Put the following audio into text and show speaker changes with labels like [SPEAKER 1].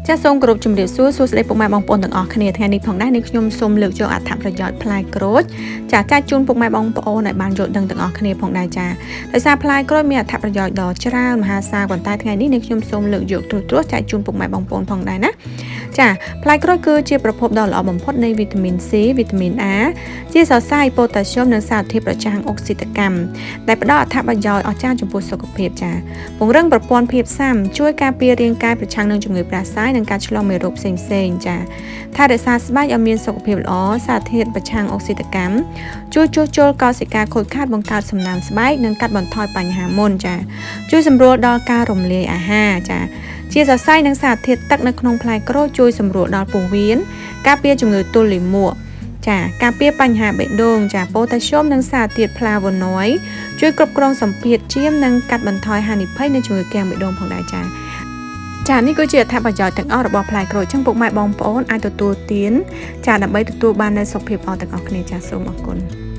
[SPEAKER 1] ចាសូមគោរពជំរាបសួរស្ដីពុកម៉ែបងប្អូនទាំងអស់គ្នាថ្ងៃនេះផងដែរនេះខ្ញុំសូមលើកយកអត្ថប្រយោជន៍ផ្លែក្រូចចាចែកជូនពុកម៉ែបងប្អូនឲ្យបានយល់ដឹងទាំងអស់គ្នាផងដែរចាដោយសារផ្លែក្រូចមានអត្ថប្រយោជន៍ដ៏ច្រើនមហាសាលប៉ុន្តែថ្ងៃនេះខ្ញុំសូមលើកយកត្រួសចែកជូនពុកម៉ែបងប្អូនផងដែរណាចាផ្លែក្រូចគឺជាប្រភពដ៏ល្អបំផុតនៃវីតាមីន C វីតាមីន A ជាសរសៃប៉ូតាស្យូមនិងសារធាតុប្រឆាំងអុកស៊ីតកម្មដែលផ្ដល់អត្ថប្រយោជន៍អស្ចារ្យចំពោះសុខភាពចាពង្រឹងប្រព័ន្ធភាពស៊ាំជួយការពាររាងកាយប្រឆាំងនឹងជំងឺផ្ដាសាយនិងការឆ្លងមេរោគផ្សេងៗចាថែរក្សាស្បែកឲ្យមានសុខភាពល្អសារធាតុប្រឆាំងអុកស៊ីតកម្មជួយជួសជុលកោសិកាខូចខាតបង្កើតសំណើមស្បែកនិងកាត់បន្ថយបញ្ហាមុនចាជួយសម្រួលដល់ការរំលាយអាហារចាជាសរសៃនិងសារធាតុទឹកនៅក្នុងផ្លែក្រូចជួយសម្រួលដល់ពោះវៀនការពារជំងឺទល់លាមកចាការពារបញ្ហាបេះដូងចាប៉ូតាស្យូមនិងសារធាតុផ្លាវ៉ូណយជួយគ្រប់គ្រងសម្ពាធឈាមនិងកាត់បន្ថយហានិភ័យនៃជំងឺគាំងបេះដូងផងដែរចានេះគឺជាអត្ថប្រយោជន៍ទាំងអស់របស់ផ្លែក្រូចចឹងពុកម៉ែបងប្អូនអាចទទួលទានចាដើម្បីទទួលបាននូវសុខភាពល្អទាំងអស់គ្នាចាសូមអរគុណ